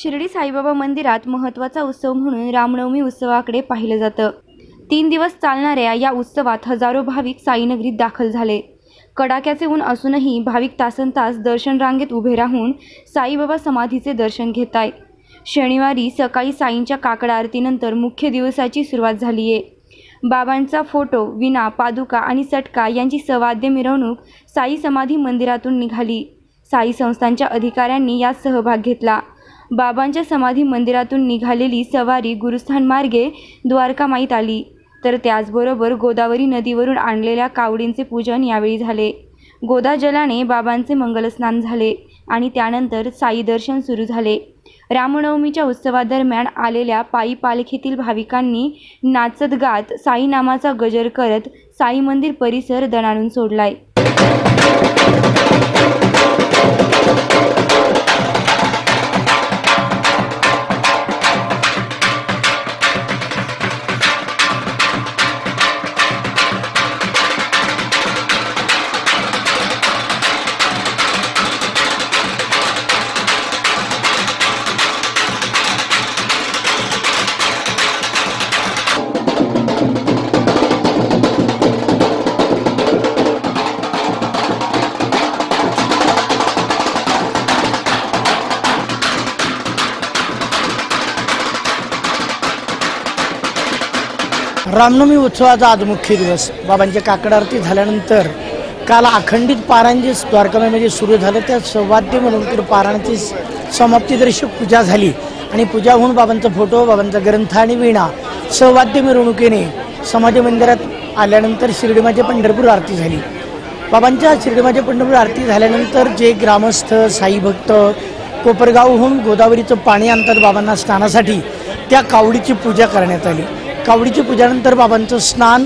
शिर्डी साईबाबा मंदिरात महत्त्वाचा उत्सव म्हणून रामनवमी उत्सवाकडे पाहिलं जातं। 3 दिवस चालणाऱ्या या उत्सवात हजारो भाविक साईनगरीत दाखल झाले। कडाक्याचे ऊन असूनही भाविक तासनतास दर्शन रांगेत उभे राहून साईबाबा समाधीचे दर्शन घेत आहेत। शनिवारी सकाळी साईंच्या काकड आरतीनंतर मुख्य दिवसाची सुरुवात झाली आहे। बाबांचा फोटो, विना, पादुका आणि सटका यांची सवाद्य मिरवणूक साई समाधी मंदिरातून निघाली। साई संस्थांच्या अधिकाऱ्यांनी यात सहभाग घेतला। बाबांच्या समाधी मंदिरातून निघालेली सवारी गुरुस्थान मार्गे द्वारकामाईत आली, तर त्याचबरोबर गोदावरी नदीवरून आणलेल्या कावडींचे पूजन यावेळी झाले। गोदा जलाने बाबांचे मंगलस्नान झाले आणि त्यानंतर साई दर्शन सुरू झाले। रामनवमीच्या उत्सवादरम्यान आलेल्या पायी पालखीतील भाविकांनी नाचत गात साई नामाचा गजर करत साई मंदिर परिसर दणाणून सोडलाय। रामनवमी उत्सवाचा आज मुख्य दिवस। बाबांच्या काकड आरती झाल्यानंतर काल अखंडित पारायण जे द्वारकामाईमध्ये सुरू झालं, त्या सौवाद्य म्हणून पारायणाची समाप्तीदर्शक पूजा झाली आणि पूजा होऊन बाबांचा फोटो, बाबांचा ग्रंथ आणि वीणा सौवाद्य मिरवणुकीने समाधी मंदिरात आल्यानंतर शिर्डी माझे पंढरपूर आरती झाली। बाबांच्या शिर्डी माझे पंढरपूर आरती झाल्यानंतर जे ग्रामस्थ साई भक्त कोपरगावहून गोदावरीचं पाणी आणतात बाबांना स्नानासाठी, त्या कावडीची पूजा करण्यात आली। कावडीची पूजानंतर बाबांचं स्नान,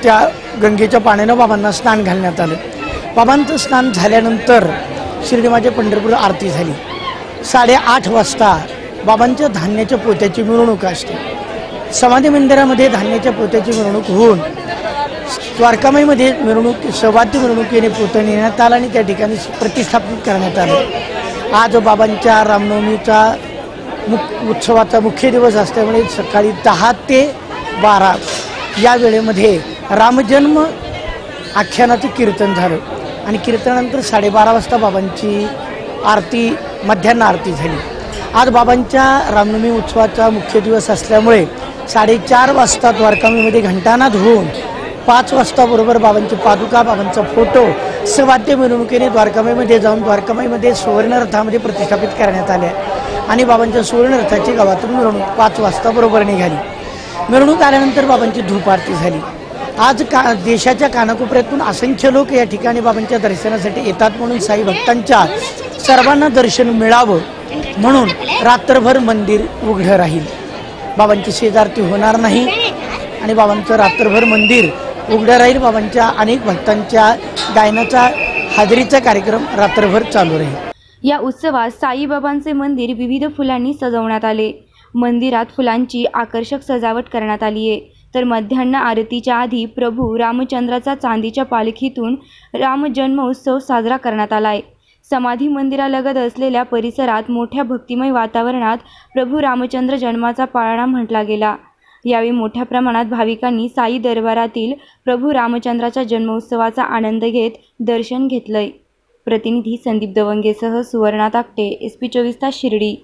त्या गंगेच्या पाण्यानं बाबांना स्नान घालण्यात आलं। बाबांचं स्नान झाल्यानंतर शिर्डी माझे पंढरपूर आरती झाली। 8:30 वाजता बाबांच्या धान्याच्या पोत्याची मिरवणूक असते। समाधी मंदिरामध्ये धान्याच्या पोत्याची मिरवणूक होऊन द्वारकामाईमध्ये मिरवणूक सवाद्य मिरवणुकीने पोतं नेण्यात आलं आणि त्या ठिकाणी प्रतिष्ठापित करण्यात आलं। आज बाबांच्या रामनवमीचा उत्सवाचा मुख्य दिवस असल्यामुळे सकाळी 10 ते 12 या वेळेमध्ये रामजन्म आख्यानाचं कीर्तन झालं आणि कीर्तनानंतर 12:30 वाजता बाबांची आरती, मध्यान्ह आरती झाली। आज बाबांच्या रामनवमी उत्सवाचा मुख्य दिवस असल्यामुळे 4:30 वाजता द्वारकामाईमध्ये घंटानाद होऊन 5 वाजता बरोबर बाबांची पादुका, बाबांचा फोटो सवाद्य मिरवणुकीने द्वारकामाईमध्ये जाऊन द्वारकामाईमध्ये सुवर्णरथामध्ये प्रतिष्ठापित करण्यात आले आणि बाबांच्या सुवर्णरथाची गावातून मिरवणूक 5 वाजता बरोबर निघाली। मिरवणूक आल्यानंतर बाबांची धूप आरती झाली। आज देशाच्या कानाकोपऱ्यातून असंख्य लोक या ठिकाणी बाबांच्या दर्शनासाठी येतात, म्हणून साई भक्तांच्या सर्वांना दर्शन मिळावं म्हणून रात्रभर मंदिर उघडं राहील। बाबांची शेजारती होणार नाही आणि बाबांचं रात्रभर मंदिर उघडं राहील। बाबांच्या अनेक भक्तांच्या गायनाचा, हाजरीचा कार्यक्रम रात्रभर चालू राहील। या उत्सवात साईबाबांचे मंदिर विविध फुलांनी सजवण्यात आले। मंदिरात फुलांची आकर्षक सजावट करण्यात आली आहे, तर मध्यान्ह आरतीच्या आधी प्रभू रामचंद्राचा चांदीच्या पालखीतून राम जन्मोत्सव साजरा करण्यात आला आहे। समाधी मंदिरालगत असलेल्या परिसरात मोठ्या भक्तिमय वातावरणात प्रभू रामचंद्र जन्माचा पाळणा म्हटला गेला। यावेळी मोठ्या प्रमाणात भाविकांनी साई दरबारातील प्रभू रामचंद्राच्या जन्मोत्सवाचा आनंद घेत दर्शन घेतलंय। प्रतिनिधी संदीप दवंगेसह सुवर्णा ताकटे, SP 24 तास शिर्डी।